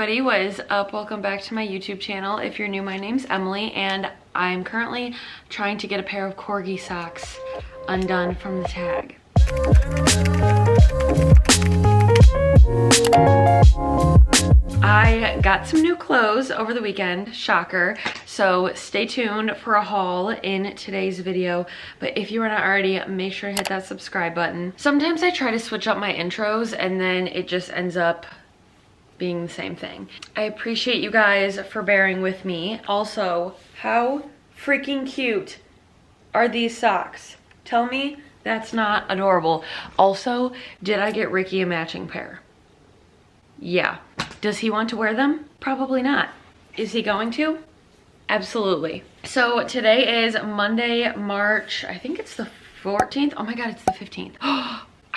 everybody, what is up? Welcome back to my YouTube channel. If you're new, my name's Emily and I'm currently trying to get a pair of corgi socks undone from the tag. I got some new clothes over the weekend, shocker, so stay tuned for a haul in today's video. But if you are not already, make sure to hit that subscribe button. Sometimes I try to switch up my intros and then it just ends up being the same thing. I appreciate you guys for bearing with me. Also, how freaking cute are these socks? Tell me that's not adorable. Also, did I get Ricky a matching pair? Yeah. Does he want to wear them? Probably not. Is he going to? Absolutely. So today is Monday, March, I think it's the 14th. Oh my God, it's the 15th.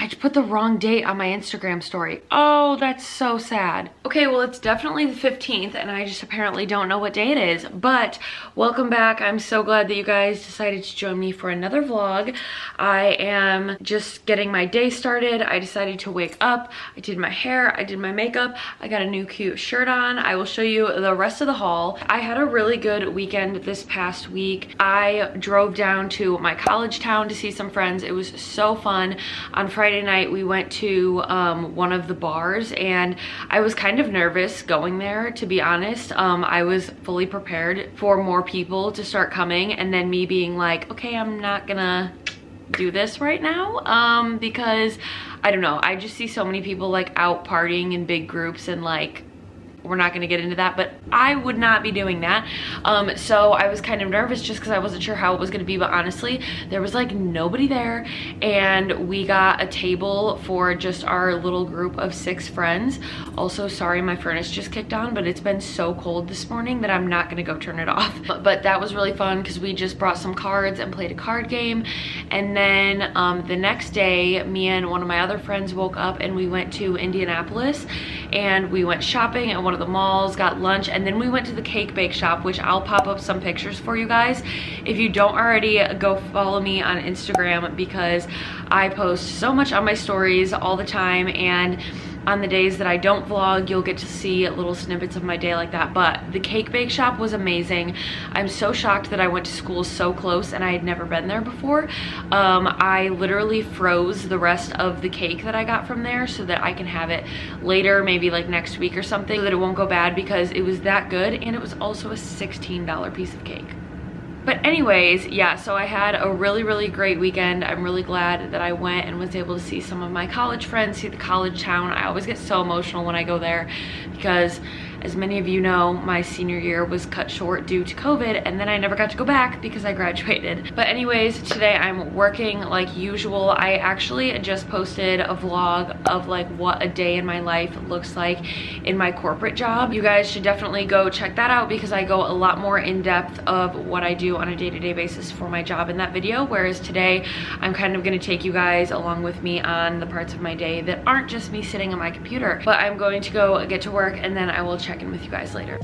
I put the wrong date on my Instagram story. Oh, that's so sad. Okay, well, it's definitely the 15th and I just apparently don't know what day it is, but welcome back. I'm so glad that you guys decided to join me for another vlog. I am just getting my day started. I decided to wake up. I did my hair, I did my makeup. I got a new cute shirt on. I will show you the rest of the haul. I had a really good weekend this past week. I drove down to my college town to see some friends. It was so fun. On Friday night we went to one of the bars and I was kind of nervous going there, to be honest. I was fully prepared for more people to start coming and then me being like, okay, I'm not gonna do this right now because I don't know, I just see so many people like out partying in big groups and like, we're not going to get into that, but I would not be doing that. So I was kind of nervous just because I wasn't sure how it was going to be, but honestly, there was like nobody there and we got a table for just our little group of 6 friends. Also, sorry, my furnace just kicked on, but it's been so cold this morning that I'm not going to go turn it off. But that was really fun because we just brought some cards and played a card game. And then the next day, me and one of my other friends woke up and we went to Indianapolis and we went shopping at one of the malls, got lunch, and then we went to the cake bake shop, which I'll pop up some pictures for you guys. If you don't already, go follow me on Instagram because I post so much on my stories all the time, and on the days that I don't vlog, you'll get to see little snippets of my day like that. But the cake bake shop was amazing. I'm so shocked that I went to school so close and I had never been there before. I literally froze the rest of the cake that I got from there so that I can have it later, maybe like next week or something, so that it won't go bad because it was that good and it was also a $16 piece of cake. But anyways, yeah, so I had a really great weekend. I'm really glad that I went and was able to see some of my college friends, see the college town. I always get so emotional when I go there because, as many of you know, my senior year was cut short due to COVID and then I never got to go back because I graduated. But anyways, today I'm working like usual. I actually just posted a vlog of like what a day in my life looks like in my corporate job. You guys should definitely go check that out because I go a lot more in depth of what I do on a day-to-day basis for my job in that video, whereas today I'm kind of going to take you guys along with me on the parts of my day that aren't just me sitting on my computer. But I'm going to go get to work and then I will check in with you guys later.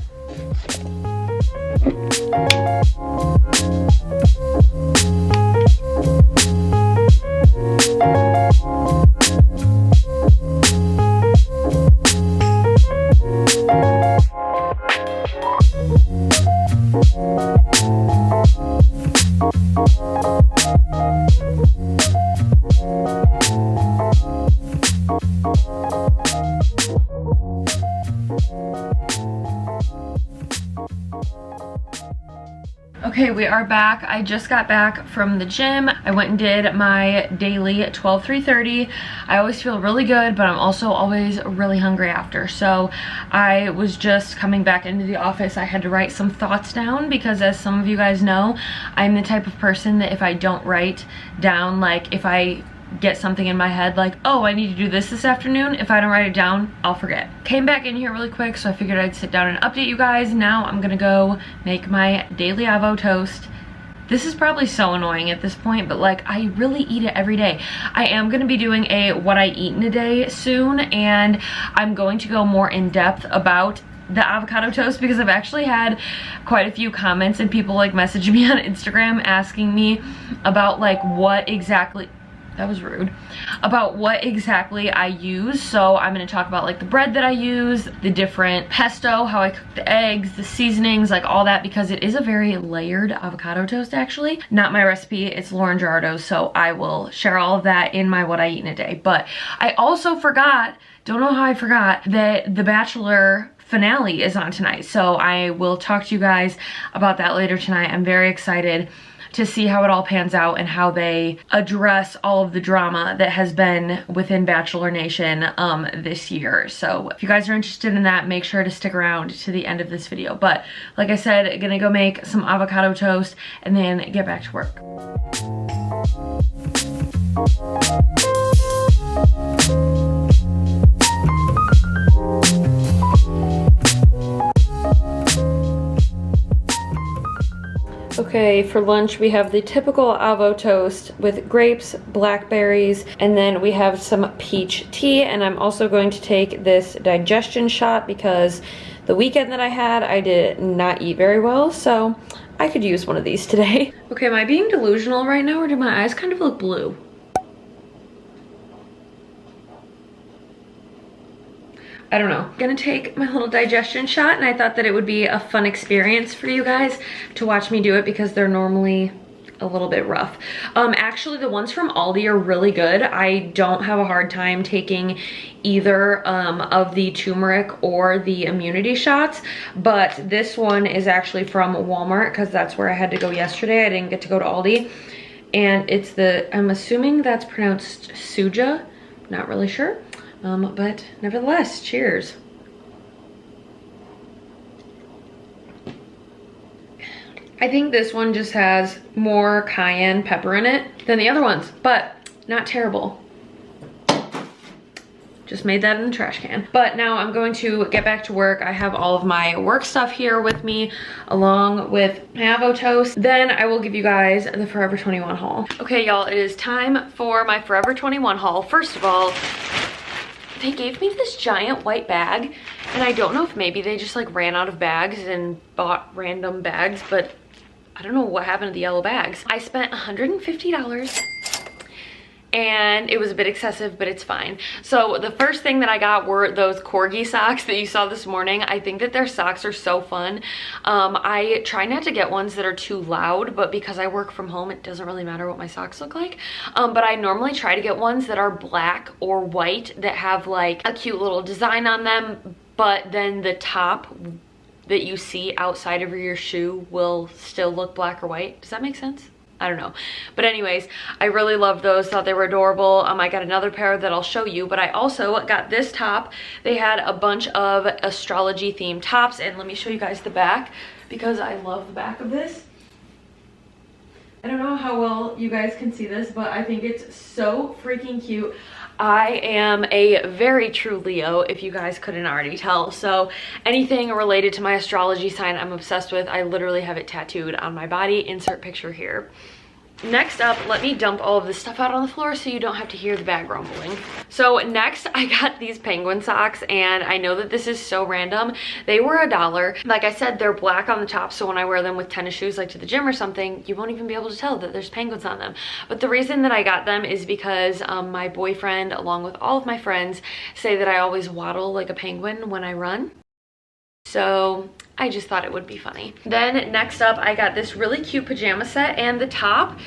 Okay, we are back. I just got back from the gym. I went and did my daily 12-3-30. I always feel really good, but I'm also always really hungry after. So I was just coming back into the office. I had to write some thoughts down because, as some of you guys know, I'm the type of person that if I don't write down, like if I get something in my head like, oh, I need to do this afternoon, if I don't write it down, I'll forget. Came back in here really quick, so I figured I'd sit down and update you guys. Now I'm gonna go make my daily avo toast. This is probably so annoying at this point, but like I really eat it every day. I am gonna be doing a what I eat in a day soon, and I'm going to go more in depth about the avocado toast because I've actually had quite a few comments and people like messaging me on Instagram asking me about like what exactly that was rude, about what exactly I use. So I'm going to talk about like the bread that I use, the different pesto, how I cook the eggs, the seasonings, like all that, because it is a very layered avocado toast actually. Not my recipe, it's Lauren Gerardo's, so I will share all of that in my what I eat in a day. But I also forgot, don't know how I forgot, that the Bachelor finale is on tonight. So I will talk to you guys about that later tonight. I'm very excited to see how it all pans out and how they address all of the drama that has been within Bachelor Nation this year. So if you guys are interested in that, make sure to stick around to the end of this video. But like I said, gonna go make some avocado toast and then get back to work. Okay, for lunch we have the typical avo toast with grapes, blackberries, and then we have some peach tea. And I'm also going to take this digestion shot because the weekend that I had, I did not eat very well, so I could use one of these today. Okay, am I being delusional right now, or do my eyes kind of look blue? I don't know. I'm gonna take my little digestion shot, and I thought that it would be a fun experience for you guys to watch me do it because they're normally a little bit rough. Actually, the ones from Aldi are really good. I don't have a hard time taking either of the turmeric or the immunity shots, but this one is actually from Walmart because that's where I had to go yesterday. I didn't get to go to Aldi. And it's the, I'm assuming that's pronounced Suja, not really sure. But nevertheless, cheers. I think this one just has more cayenne pepper in it than the other ones, but not terrible. Just made that in the trash can. But now I'm going to get back to work. I have all of my work stuff here with me, along with my avo toast. Then I will give you guys the Forever 21 haul. Okay, y'all, it is time for my Forever 21 haul. First of all, they gave me this giant white bag, and I don't know if maybe they just like ran out of bags and bought random bags, but I don't know what happened to the yellow bags. I spent $150 and it was a bit excessive, but it's fine. So the first thing that I got were those corgi socks that you saw this morning. I think that their socks are so fun. I try not to get ones that are too loud, but because I work from home, it doesn't really matter what my socks look like. But I normally try to get ones that are black or white that have like a cute little design on them, but then the top that you see outside of your shoe will still look black or white. Does that make sense? I don't know. But anyways, I really loved those, thought they were adorable. I got another pair that I'll show you, but I also got this top. They had a bunch of astrology themed tops, and let me show you guys the back because I love the back of this. I don't know how well you guys can see this, but I think it's so freaking cute. I am a very true Leo, if you guys couldn't already tell. So anything related to my astrology sign, I'm obsessed with. I literally have it tattooed on my body. Insert picture here. Next up, let me dump all of this stuff out on the floor so you don't have to hear the bag rumbling. So next, I got these penguin socks, and I know that this is so random. They were $1. Like I said, they're black on the top, so when I wear them with tennis shoes, like to the gym or something, you won't even be able to tell that there's penguins on them. But the reason that I got them is because my boyfriend, along with all of my friends, say that I always waddle like a penguin when I run. So I just thought it would be funny. Then next up, I got this really cute pajama set, and the top,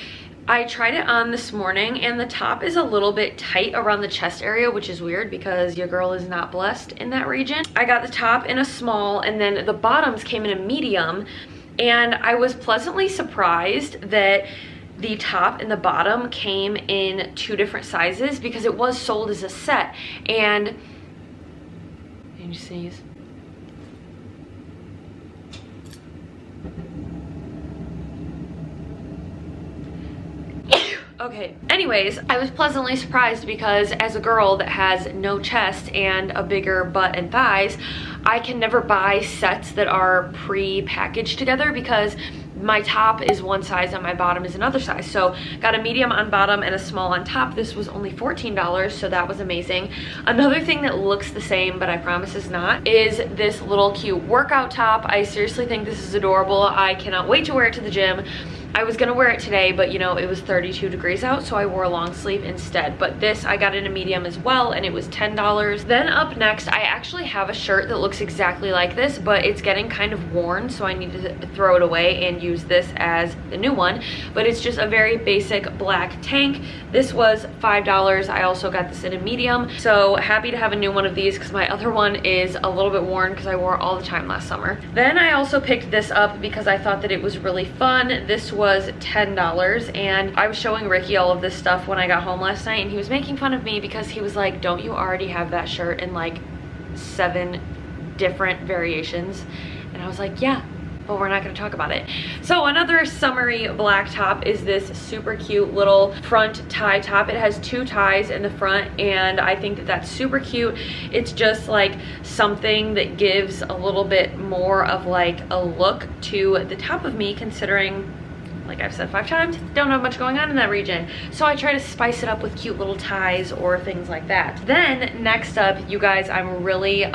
I tried it on this morning, and the top is a little bit tight around the chest area, which is weird because your girl is not blessed in that region. I got the top in a small, and then the bottoms came in a medium, and I was pleasantly surprised that the top and the bottom came in 2 different sizes because it was sold as a set. And can you sneeze? Okay, anyways, I was pleasantly surprised because as a girl that has no chest and a bigger butt and thighs, I can never buy sets that are pre-packaged together because my top is one size and my bottom is another size. So got a medium on bottom and a small on top. This was only $14, so that was amazing. Another thing that looks the same, but I promise is not, is this little cute workout top. I seriously think this is adorable. I cannot wait to wear it to the gym. I was gonna wear it today, but you know, it was 32 degrees out, so I wore a long sleeve instead. But this, I got in a medium as well, and it was $10. Then up next, I actually have a shirt that looks exactly like this, but it's getting kind of worn, so I need to throw it away and use this as the new one. But it's just a very basic black tank. This was $5. I also got this in a medium, so happy to have a new one of these because my other one is a little bit worn because I wore it all the time last summer. Then I also picked this up because I thought that it was really fun. This was $10, and I was showing Ricky all of this stuff when I got home last night, and he was making fun of me because he was like, don't you already have that shirt in like 7 different variations? And I was like, yeah, but we're not going to talk about it. So another summery black top is this super cute little front tie top. It has 2 ties in the front, and I think that that's super cute. It's just like something that gives a little bit more of like a look to the top of me, considering, like I've said 5 times, don't have much going on in that region. So I try to spice it up with cute little ties or things like that. Then next up, you guys, I'm really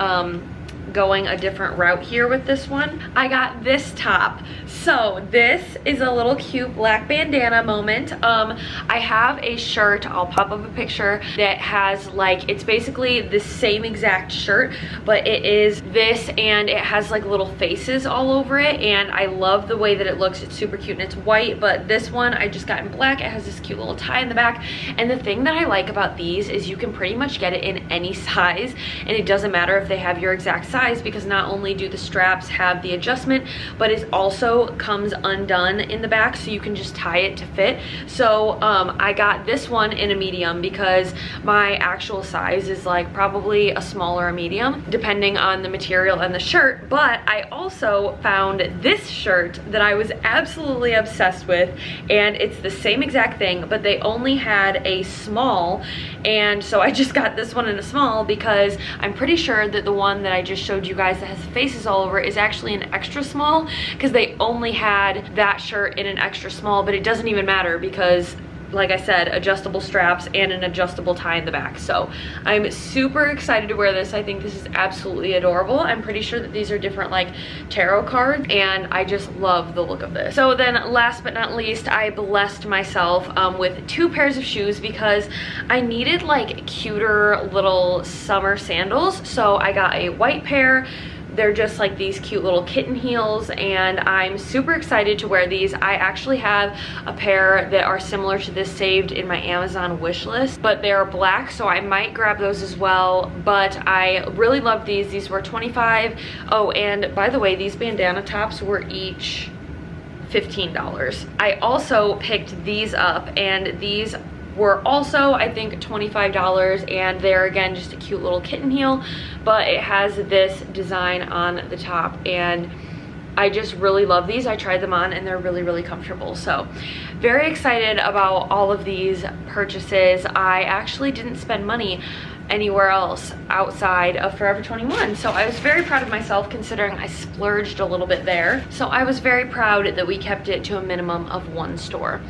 going a different route here with this one. I got this top. So this is a little cute black bandana moment. I have a shirt, I'll pop up a picture, that has like, it's basically the same exact shirt, but it is this, and it has like little faces all over it, and I love the way that it looks. It's super cute, and it's white, but this one I just got in black. It has this cute little tie in the back, and the thing that I like about these is you can pretty much get it in any size, and it doesn't matter if they have your exact size, because not only do the straps have the adjustment, but it also comes undone in the back, so you can just tie it to fit. So I got this one in a medium because my actual size is like probably a small or a medium depending on the material and the shirt. But I also found this shirt that I was absolutely obsessed with, and it's the same exact thing, but they only had a small, and so I just got this one in a small because I'm pretty sure that the one that I just showed you guys that has faces all over is actually an extra small, because they only had that shirt in an extra small. But it doesn't even matter because, like I said, adjustable straps and an adjustable tie in the back. So I'm super excited to wear this. I think this is absolutely adorable. I'm pretty sure that these are different like tarot cards, and I just love the look of this. So then last but not least, I blessed myself with 2 pairs of shoes because I needed like cuter little summer sandals. So I got a white pair. They're just like these cute little kitten heels, and I'm super excited to wear these. I actually have a pair that are similar to this saved in my Amazon wish list, but they're black, so I might grab those as well. But I really love these. These were $25. Oh, and by the way, these bandana tops were each $15. I also picked these up, and these were also, I think, $25, and they're again just a cute little kitten heel, but it has this design on the top, and I just really love these. I tried them on and they're really, really comfortable. So very excited about all of these purchases. I actually didn't spend money anywhere else outside of Forever 21, so I was very proud of myself considering I splurged a little bit there. So I was very proud that we kept it to a minimum of 1 store.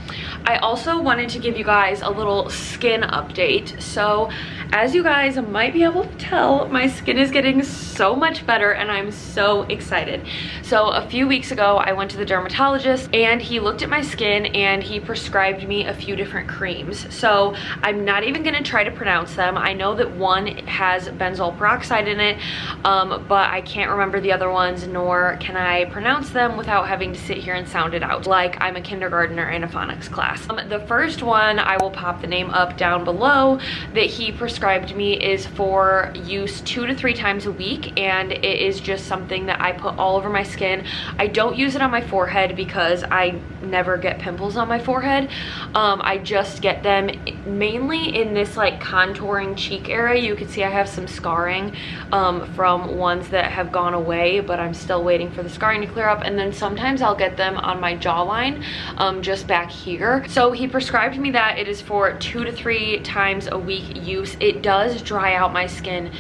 I also wanted to give you guys a little skin update. So as you guys might be able to tell, my skin is getting so much better, and I'm so excited. So a few weeks ago, I went to the dermatologist, and he looked at my skin and he prescribed me a few different creams. So I'm not even gonna try to pronounce them. I know that one has benzoyl peroxide in it, but I can't remember the other ones, nor can I pronounce them without having to sit here and sound it out like I'm a kindergartner in a phonics class. The first one, I will pop the name up down below, that he prescribed me is for use 2 to 3 times a week, and it is just something that I put all over my skin. I don't use it on my forehead because I never get pimples on my forehead. I just get them mainly in this like contouring cheek area. You can see I have some scarring from ones that have gone away, but I'm still waiting for the scarring to clear up. And then sometimes I'll get them on my jawline, just back here. So he prescribed me that. It is for 2 to 3 times a week use. It does dry out my skin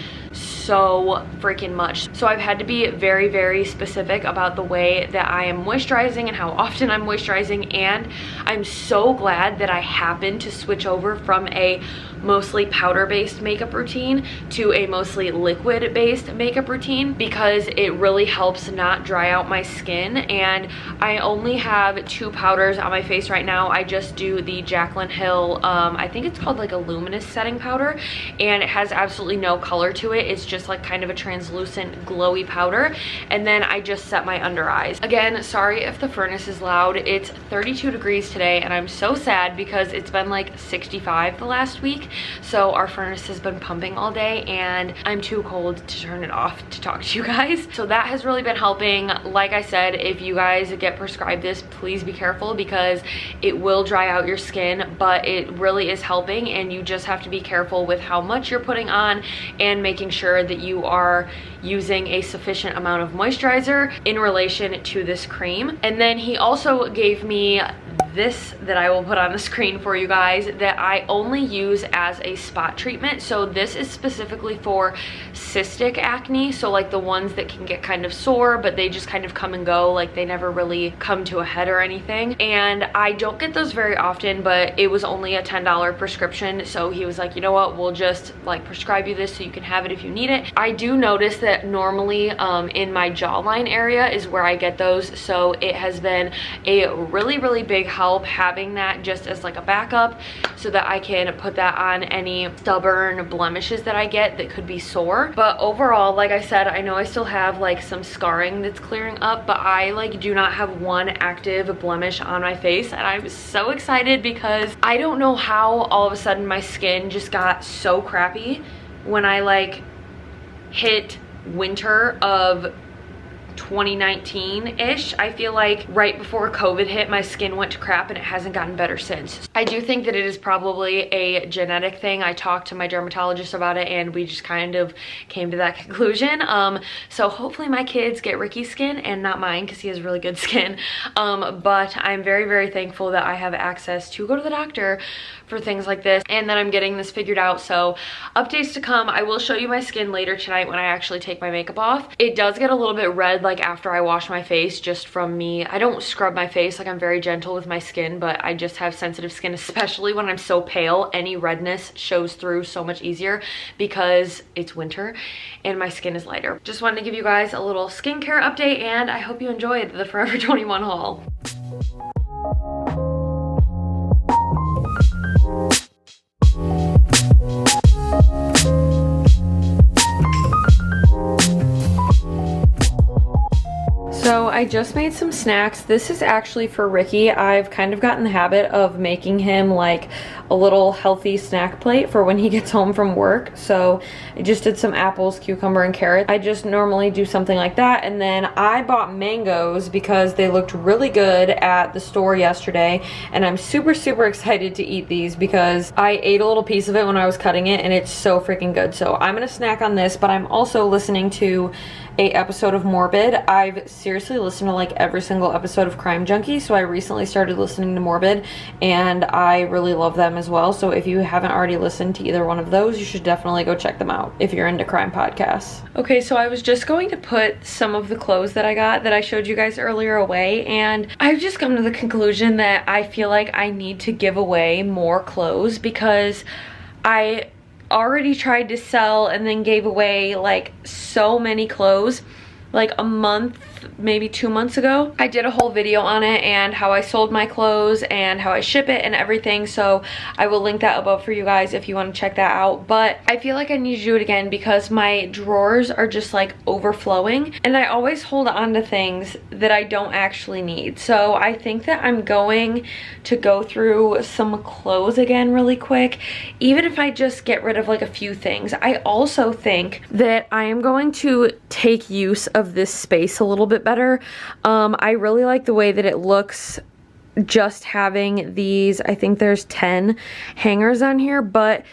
so freaking much. So I've had to be very, very specific about the way that I am moisturizing and how often I'm moisturizing, and I'm so glad that I happened to switch over from a mostly powder-based makeup routine to a mostly liquid-based makeup routine, because it really helps not dry out my skin. And I only have 2 powders on my face right now. I just do the Jaclyn Hill, I think it's called like a luminous setting powder, and it has absolutely no color to it. It's just like kind of a translucent glowy powder, and then I just set my under eyes. Again, sorry if the furnace is loud. It's 32 degrees today, and I'm so sad because it's been like 65 the last week. So our furnace has been pumping all day, and I'm too cold to turn it off to talk to you guys. So that has really been helping. Like I said, if you guys get prescribed this, please be careful because it will dry out your skin, but it really is helping, and you just have to be careful with how much you're putting on and making sure that you are using a sufficient amount of moisturizer in relation to this cream. And then he also gave me this that I will put on the screen for you guys that I only use as a spot treatment. So this is specifically for cystic acne, so like the ones that can get kind of sore but they just kind of come and go, like they never really come to a head or anything. And I don't get those very often, but it was only a $10 prescription, so he was like, you know what, we'll just like prescribe you this so you can have it if you need it. I do notice that normally in my jawline area is where I get those, so it has been a really big help having that just as like a backup, so that I can put that on any stubborn blemishes that I get that could be sore. But overall, like I said, I know I still have like some scarring that's clearing up, but I like do not have one active blemish on my face, and I'm so excited because I don't know how all of a sudden my skin just got so crappy when I like hit winter of 2019-ish. I feel like right before COVID hit, my skin went to crap, and it hasn't gotten better since. I do think that it is probably a genetic thing. I talked to my dermatologist about it, and we just kind of came to that conclusion. So hopefully my kids get Ricky's skin and not mine, because he has really good skin. But I'm very thankful that I have access to go to the doctor for things like this, and that I'm getting this figured out. So updates to come. I will show you my skin later tonight when I actually take my makeup off. It does get a little bit red like after I wash my face, just from me. I don't scrub my face, like I'm very gentle with my skin, but I just have sensitive skin, especially when I'm so pale. Any redness shows through so much easier because it's winter and my skin is lighter. Just wanted to give you guys a little skincare update, and I hope you enjoyed the Forever 21 haul. So I just made some snacks. This is actually for Ricky. I've kind of gotten the habit of making him like a little healthy snack plate for when he gets home from work. So I just did some apples, cucumber, and carrot. I just normally do something like that. And then I bought mangoes because they looked really good at the store yesterday. And I'm super excited to eat these because I ate a little piece of it when I was cutting it, and it's so freaking good. So I'm gonna snack on this, but I'm also listening to a episode of Morbid. I've seriously listened to like every single episode of Crime Junkie, so I recently started listening to Morbid, and I really love them as well. So if you haven't already listened to either one of those, you should definitely go check them out if you're into crime podcasts. Okay, so I was just going to put some of the clothes that I got that I showed you guys earlier away, and I've just come to the conclusion that I feel like I need to give away more clothes because I already tried to sell and then gave away like so many clothes like a month, maybe 2 months ago. I did a whole video on it and how I sold my clothes and how I ship it and everything, so I will link that above for you guys if you want to check that out. But I feel like I need to do it again because my drawers are just like overflowing, and I always hold on to things that I don't actually need. So I think that I'm going to go through some clothes again really quick, even if I just get rid of like a few things. I also think that I am going to take use of this space a little bit better. I really like the way that it looks just having these, I think there's 10 hangers on here, but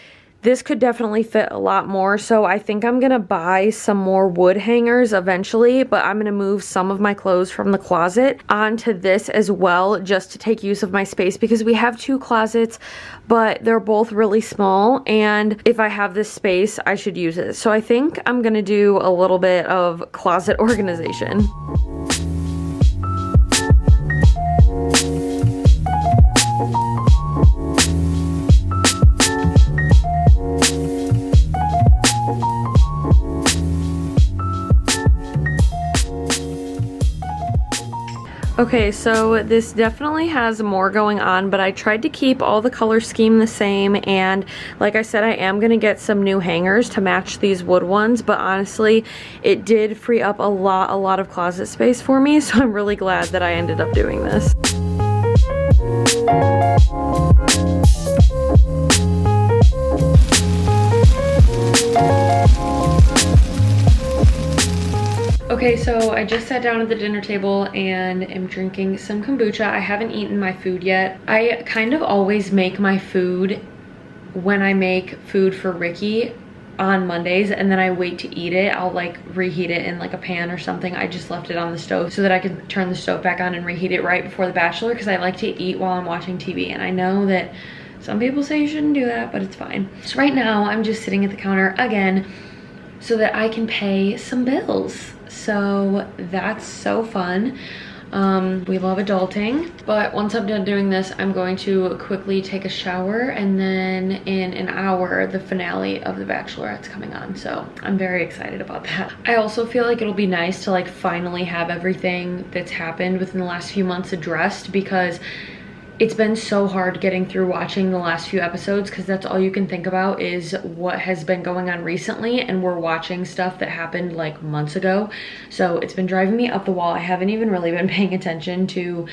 this could definitely fit a lot more. So I think I'm gonna buy some more wood hangers eventually, but I'm gonna move some of my clothes from the closet onto this as well, just to take use of my space, because we have 2 closets, but they're both really small, and if I have this space, I should use it. So I think I'm gonna do a little bit of closet organization. Okay, so this definitely has more going on, but I tried to keep all the color scheme the same, and like I said, I am gonna get some new hangers to match these wood ones, but honestly, it did free up a lot of closet space for me, so I'm really glad that I ended up doing this. Okay, so I just sat down at the dinner table and am drinking some kombucha. I haven't eaten my food yet. I kind of always make my food when I make food for Ricky on Mondays, and then I wait to eat it. I'll like reheat it in like a pan or something. I just left it on the stove so that I could turn the stove back on and reheat it right before the Bachelor, because I like to eat while I'm watching TV, and I know that some people say you shouldn't do that, but it's fine. So right now I'm just sitting at the counter again so that I can pay some bills. So that's so fun. We love adulting, but once I'm done doing this, I'm going to quickly take a shower, and then in an hour, the finale of The Bachelorette's coming on. So I'm very excited about that. I also feel like it'll be nice to like finally have everything that's happened within the last few months addressed, because it's been so hard getting through watching the last few episodes, because that's all you can think about is what has been going on recently, and we're watching stuff that happened like months ago. So it's been driving me up the wall. I haven't even really been paying attention to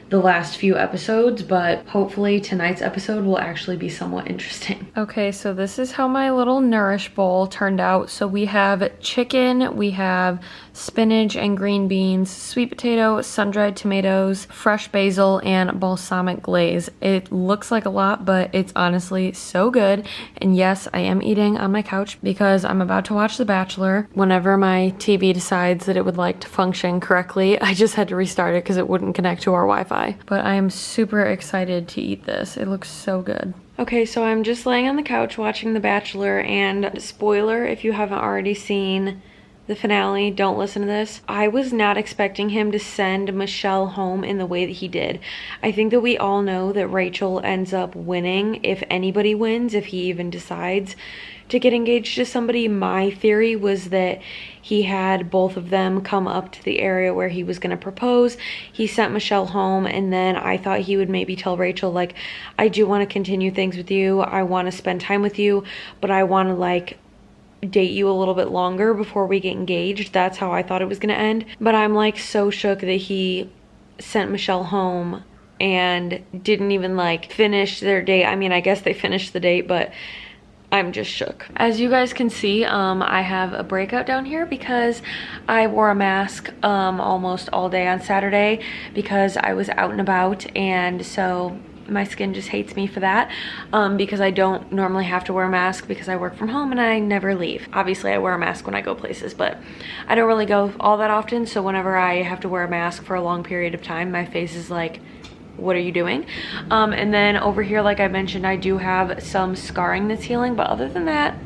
the last few episodes, but hopefully tonight's episode will actually be somewhat interesting. Okay, so this is how my little nourish bowl turned out. So we have chicken, we have spinach and green beans, sweet potato, sun-dried tomatoes, fresh basil, and balsamic glaze. It looks like a lot, but it's honestly so good. And yes, I am eating on my couch because I'm about to watch The Bachelor. Whenever my TV decides that it would like to function correctly, I just had to restart it because it wouldn't connect to our Wi-Fi. But I am super excited to eat this. It looks so good. Okay, so I'm just laying on the couch watching The Bachelor, and spoiler, if you haven't already seen the finale, don't listen to this. I was not expecting him to send Michelle home in the way that he did. I think that we all know that Rachel ends up winning if anybody wins, if he even decides to get engaged to somebody. My theory was that he had both of them come up to the area where he was going to propose. He sent Michelle home, and then I thought he would maybe tell Rachel, like, I do want to continue things with you. I want to spend time with you, but I want to like date you a little bit longer before we get engaged. That's how I thought it was going to end. But I'm like so shook that he sent Michelle home and didn't even like finish their date. I mean, I guess they finished the date, but I'm just shook. As you guys can see, I have a breakout down here because I wore a mask almost all day on Saturday because I was out and about, and so my skin just hates me for that, because I don't normally have to wear a mask because I work from home and I never leave. Obviously I wear a mask when I go places, but I don't really go all that often, so whenever I have to wear a mask for a long period of time, my face is like, what are you doing? And then over here, like I mentioned, I do have some scarring that's healing, but other than that,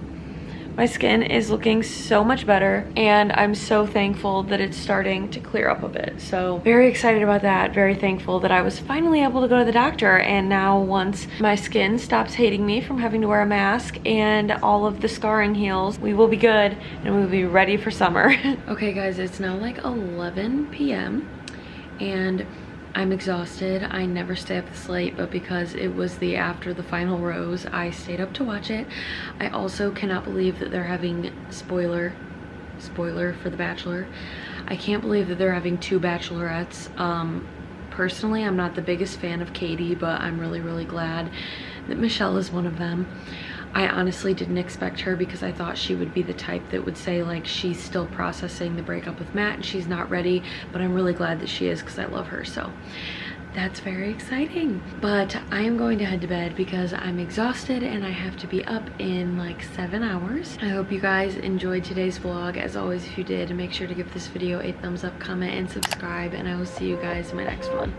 my skin is looking so much better, and I'm so thankful that it's starting to clear up a bit. So very excited about that. Very thankful that I was finally able to go to the doctor, and now once my skin stops hating me from having to wear a mask and all of the scarring heals, we will be good and we'll be ready for summer. Okay guys, it's now like 11 p.m. and I'm exhausted. I never stay up this late, but because it was the after the final rose, I stayed up to watch it. I also cannot believe that they're having spoiler for The Bachelor. I can't believe that they're having 2 bachelorettes. Personally, I'm not the biggest fan of Katie, but I'm really glad that Michelle is one of them. I honestly didn't expect her because I thought she would be the type that would say like she's still processing the breakup with Matt and she's not ready, but I'm really glad that she is because I love her. So that's very exciting. But I am going to head to bed because I'm exhausted and I have to be up in like 7 hours. I hope you guys enjoyed today's vlog. As always, if you did, make sure to give this video a thumbs up, comment, and subscribe, and I will see you guys in my next one.